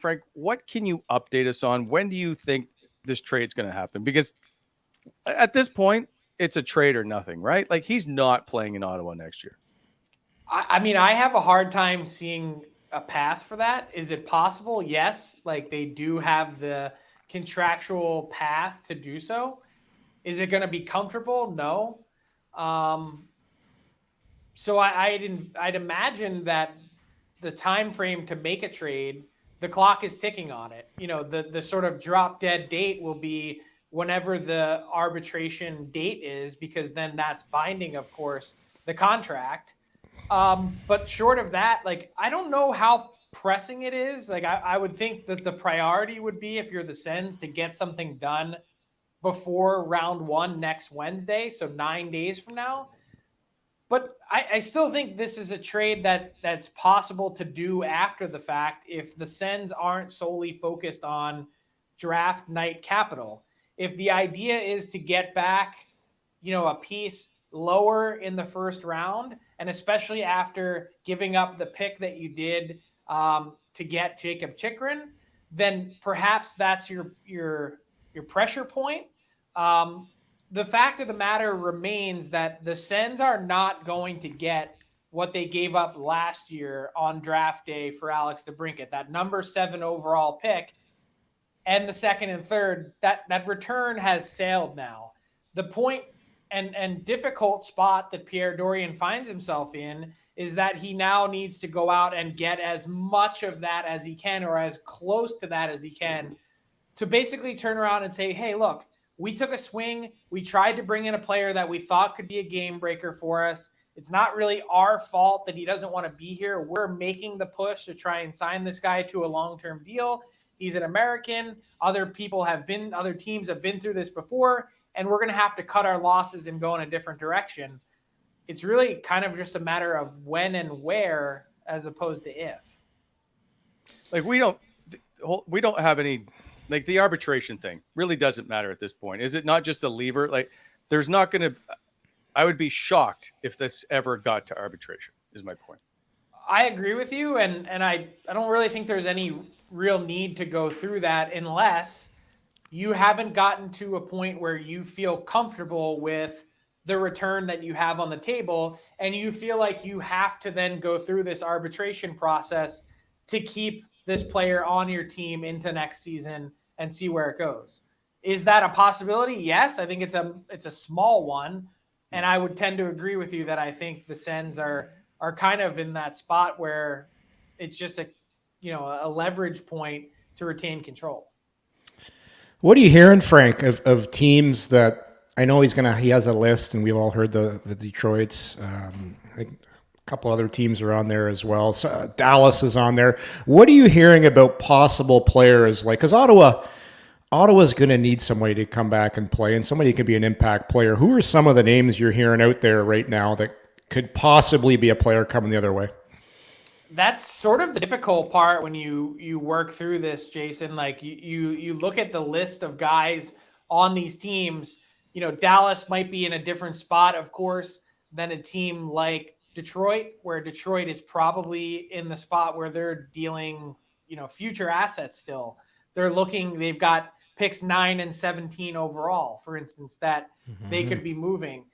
Frank, what can you update us on? When do you think this trade's going to happen? Because at this point, it's a trade or nothing, right? Like, he's not playing in Ottawa next year. I mean, I have a hard time seeing a path for that. Is it possible? Yes. Like, they do have the contractual path to do so. Is it going to be comfortable? No. So I'd imagine that the time frame to make a trade, the clock is ticking on it. You know, the sort of drop dead date will be whenever the arbitration date is, because then that's binding, of course, the contract. But short of that, like, I don't know how pressing it is. Like, I would think that the priority would be, if you're the Sens, to get something done before round 1 next Wednesday, so 9 days from now. But I still think this is a trade that's possible to do after the fact if the Sens aren't solely focused on draft night capital. If the idea is to get back, a piece lower in the first round, and especially after giving up the pick that you did to get Jakob Chychrun, then perhaps that's your pressure point. The fact of the matter remains that the Sens are not going to get what they gave up last year on draft day for Alex DeBrincat, that number 7 overall pick, and the second and third. That return has sailed now. The point and difficult spot that Pierre Dorion finds himself in is that he now needs to go out and get as much of that as he can, or as close to that as he can, to basically turn around and say, hey, look, we took a swing. We tried to bring in a player that we thought could be a game breaker for us. It's not really our fault that he doesn't want to be here. We're making the push to try and sign this guy to a long-term deal. He's an American. Other teams have been through this before, and we're going to have to cut our losses and go in a different direction. It's really kind of just a matter of when and where, as opposed to if. Like, we don't have any. Like, the arbitration thing really doesn't matter at this point. Is it not just a lever? Like, there's not going to, I would be shocked if this ever got to arbitration, is my point. I agree with you. And I don't really think there's any real need to go through that unless you haven't gotten to a point where you feel comfortable with the return that you have on the table, and you feel like you have to then go through this arbitration process to keep this player on your team into next season and see where it goes. Is that a possibility? Yes, I think it's a small one, and I would tend to agree with you that I think the Sens are kind of in that spot where it's just a leverage point to retain control. What are you hearing, Frank, of teams that, I know he has a list, and we've all heard the Detroits. I think a couple other teams are on there as well. So, Dallas is on there. What are you hearing about possible players? Like, because Ottawa's going to need somebody to come back and play, and somebody can be an impact player. Who are some of the names you're hearing out there right now that could possibly be a player coming the other way? That's sort of the difficult part when you work through this, Jason. Like, you look at the list of guys on these teams. Dallas might be in a different spot, of course, than a team like Detroit, where Detroit is probably in the spot where they're dealing, future assets still. They've got picks 9 and 17 overall, for instance, that they could be moving.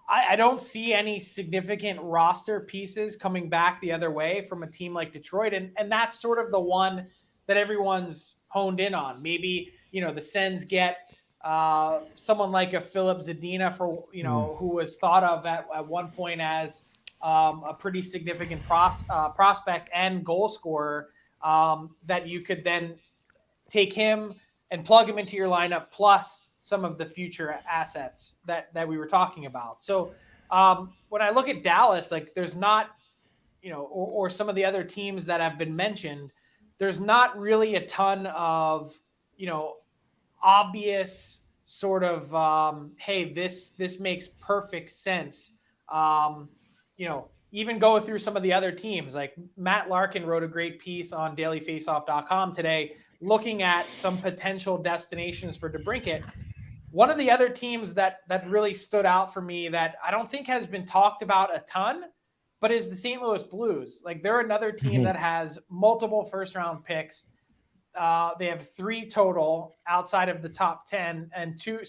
I don't see any significant roster pieces coming back the other way from a team like Detroit. And that's sort of the one that everyone's honed in on. Maybe, the Sens get someone like a Filip Zadina who was thought of at one point as a pretty significant prospect and goal scorer, that you could then take him and plug him into your lineup, plus some of the future assets that we were talking about. So when I look at Dallas, like, there's not, or some of the other teams that have been mentioned, there's not really a ton of, obvious sort of, hey, this makes perfect sense. Even go through some of the other teams. Like, Matt Larkin wrote a great piece on dailyfaceoff.com today looking at some potential destinations for DeBrincat. One of the other teams that really stood out for me that I don't think has been talked about a ton, but is the St. Louis Blues. Like, they're another team that has multiple first-round picks. They have 3 total outside of the top 10 and 2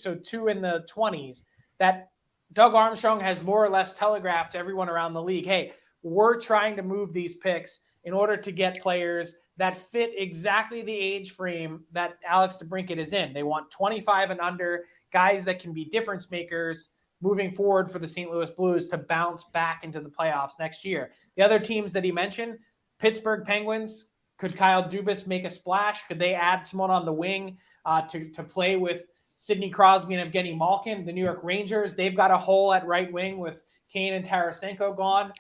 in the 20s that Doug Armstrong has more or less telegraphed to everyone around the league. Hey, we're trying to move these picks in order to get players that fit exactly the age frame that Alex DeBrincat is in. They want 25 and under, guys that can be difference makers moving forward for the St. Louis Blues to bounce back into the playoffs next year. The other teams that he mentioned, Pittsburgh Penguins, could Kyle Dubas make a splash? Could they add someone on the wing to play with Sidney Crosby and Evgeny Malkin? The New York Rangers, they've got a hole at right wing with Kane and Tarasenko gone.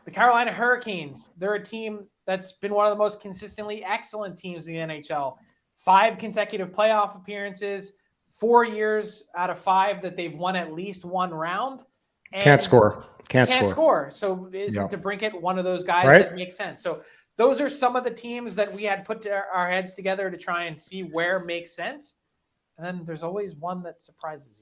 The Carolina Hurricanes, they're a team that's been one of the most consistently excellent teams in the NHL. 5 consecutive playoff appearances, 4 years out of 5 that they've won at least one round. And Can't score. Can't score. So is DeBrincat one of those guys that makes sense? So those are some of the teams that we had put our heads together to try and see where makes sense. And then there's always one that surprises you.